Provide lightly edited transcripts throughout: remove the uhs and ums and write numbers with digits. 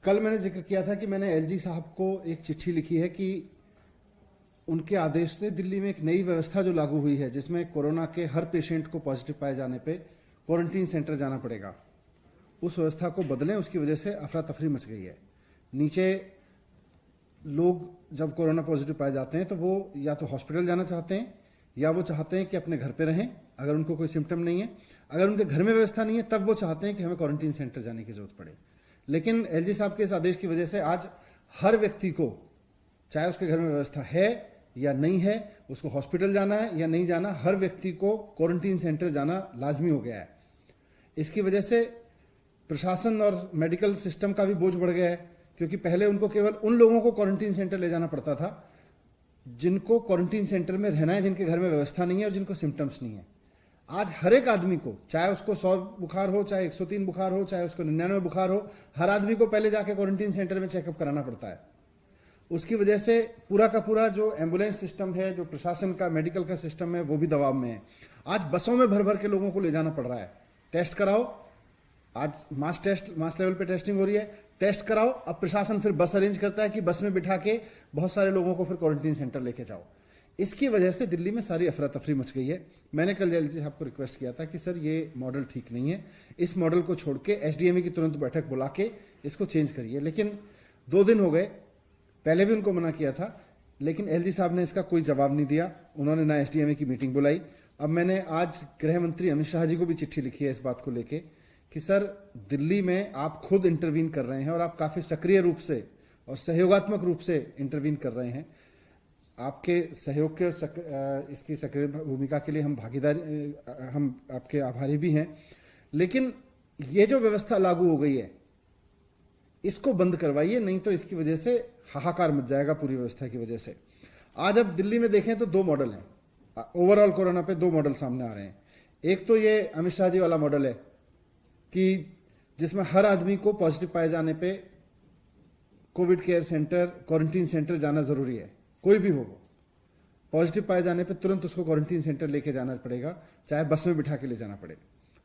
कल मैंने जिक्र किया था कि मैंने एलजी साहब को एक चिट्ठी लिखी है कि उनके आदेश से दिल्ली में एक नई व्यवस्था जो लागू हुई है, जिसमें कोरोना के हर पेशेंट को पॉजिटिव पाए जाने पे क्वारंटीन सेंटर जाना पड़ेगा, उस व्यवस्था को बदलें। उसकी वजह से अफरा तफरी मच गई है। नीचे लोग जब कोरोना पॉजिटिव पाए जाते हैं तो वो या तो हॉस्पिटल जाना चाहते हैं या वो चाहते हैं कि अपने घर पे रहें अगर उनको कोई सिम्टम नहीं है। अगर उनके घर में व्यवस्था नहीं है तब वो चाहते हैं कि हमें क्वारंटीन सेंटर जाने की जरूरत पड़े। लेकिन एलजी साहब के इस आदेश की वजह से आज हर व्यक्ति को, चाहे उसके घर में व्यवस्था है या नहीं है, उसको हॉस्पिटल जाना है या नहीं जाना, हर व्यक्ति को क्वारंटीन सेंटर जाना लाजमी हो गया है। इसकी वजह से प्रशासन और मेडिकल सिस्टम का भी बोझ बढ़ गया है, क्योंकि पहले उनको केवल उन लोगों को क्वारंटीन सेंटर ले जाना पड़ता था जिनको क्वारंटीन सेंटर में रहना है, जिनके घर में व्यवस्था नहीं है और जिनको सिम्टम्स नहीं है। आज हर एक आदमी को, चाहे उसको 100 बुखार हो, चाहे 103 बुखार हो, चाहे उसको 99 बुखार हो, हर आदमी को पहले जाके क्वारंटीन सेंटर में चेकअप कराना पड़ता है। उसकी वजह से पूरा का पूरा जो एम्बुलेंस सिस्टम है, जो प्रशासन का मेडिकल का सिस्टम है, वो भी दबाव में है। आज बसों में भर भर के लोगों को ले जाना पड़ रहा है। टेस्ट कराओ, आज मास लेवल पे टेस्टिंग हो रही है, टेस्ट कराओ। अब प्रशासन फिर बस अरेंज करता है कि बस में बिठा के बहुत सारे लोगों को फिर क्वारंटीन सेंटर लेके जाओ। इसकी वजह से दिल्ली में सारी अफरा तफरी मच गई है। मैंने कल एलजी साहब को रिक्वेस्ट किया था कि सर ये मॉडल ठीक नहीं है, इस मॉडल को छोड़ के एसडीएमए की तुरंत बैठक बुला के इसको चेंज करिए। लेकिन 2 दिन हो गए, पहले भी उनको मना किया था, लेकिन एलजी साहब ने इसका कोई जवाब नहीं दिया। उन्होंने ना एसडीएमए की मीटिंग बुलाई। अब मैंने आज गृह मंत्री अमित शाह जी को भी चिट्ठी लिखी है इस बात को लेके कि सर दिल्ली में आप खुद इंटरवीन कर रहे हैं और आप काफी सक्रिय रूप से और सहयोगात्मक रूप से इंटरवीन कर रहे हैं। आपके सहयोग के और इसकी सक्रिय भूमिका के लिए हम आपके आभारी भी हैं। लेकिन ये जो व्यवस्था लागू हो गई है इसको बंद करवाइए, नहीं तो इसकी वजह से हाहाकार मच जाएगा पूरी व्यवस्था की वजह से। आज अब दिल्ली में देखें तो 2 मॉडल हैं। ओवरऑल कोरोना पे 2 मॉडल सामने आ रहे हैं। एक तो ये अमित शाह जी वाला मॉडल है कि जिसमें हर आदमी को पॉजिटिव पाए जाने पे Covid care centre, quarantine centre जाना जरूरी है। कोई भी हो, पॉजिटिव पाए जाने पे तुरंत उसको क्वारंटीन सेंटर लेके जाना पड़ेगा, चाहे बस में बिठा के ले जाना पड़े।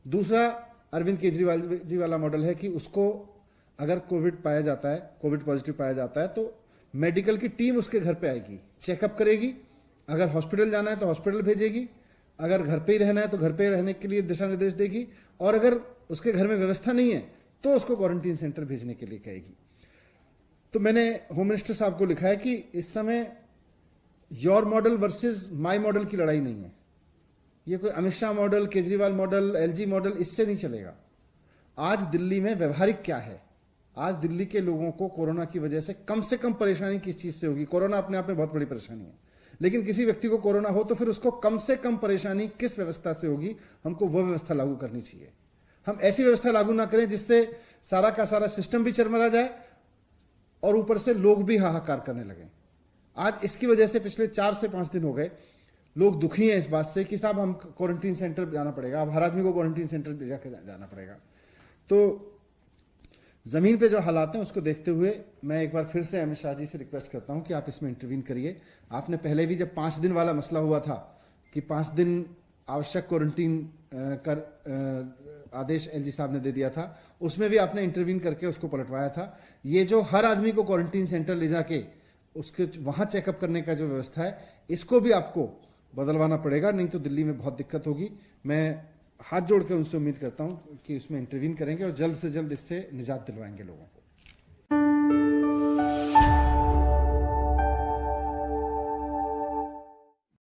दूसरा अरविंद केजरीवाल जी वाला मॉडल है कि उसको अगर कोविड पाया जाता है, कोविड पॉजिटिव पाया जाता है तो मेडिकल की टीम उसके घर पे आएगी, चेकअप करेगी। अगर हॉस्पिटल जाना है तो हॉस्पिटल भेजेगी, अगर घर पे ही रहना है तो घर पे रहने के लिए दिशा निर्देश देगी, और अगर उसके घर में व्यवस्था नहीं है तो उसको क्वारंटीन सेंटर भेजने के लिए कहेगी। तो मैंने होम मिनिस्टर साहब को लिखा है कि इस समय your model versus my model की लड़ाई नहीं है। ये कोई Amit Shah model, Kejriwal model, LG model, इससे नहीं चलेगा। आज दिल्ली में व्यवहारिक क्या है? आज दिल्ली के लोगों को कोरोना की वजह से कम परेशानी किस चीज से होगी? कोरोना अपने आप में बहुत बड़ी परेशानी है, लेकिन किसी व्यक्ति को कोरोना हो तो फिर उसको कम से कम परेशानी किस व्यवस्था से होगी? हमको वो व्यवस्था लागू करनी चाहिए। हम ऐसी व्यवस्था लागू ना करें जिससे सारा का सारा सिस्टम भी चरमरा जाए और ऊपर से लोग भी हाहाकार करने लगे। आज इसकी वजह से पिछले 4 से 5 दिन हो गए लोग दुखी हैं इस बात से कि साहब हम क्वारंटीन सेंटर जाना पड़ेगा, अब हर आदमी को क्वारंटीन सेंटर जाके जाना पड़ेगा। तो जमीन पे जो हालात हैं उसको देखते हुए मैं एक बार फिर से अमित शाह जी से रिक्वेस्ट करता हूं कि आप इसमें इंटरवीन करिए। आपने पहले भी जब 5 दिन वाला मसला हुआ था कि 5 दिन आवश्यक क्वारंटीन कर आदेश एलजी साहब ने दे दिया था, उसमें भी आपने इंटरवीन करके उसको पलटवाया था। ये जो हर आदमी को क्वारंटीन सेंटर ले जाके उसके वहां चेकअप करने का जो व्यवस्था है, इसको भी आपको बदलवाना पड़ेगा, नहीं तो दिल्ली में बहुत दिक्कत होगी। मैं हाथ जोड़ के उनसे उम्मीद करता हूं कि उसमें इंटरवीन करेंगे और जल्द से जल्द इससे निजात दिलवाएंगे लोगों को।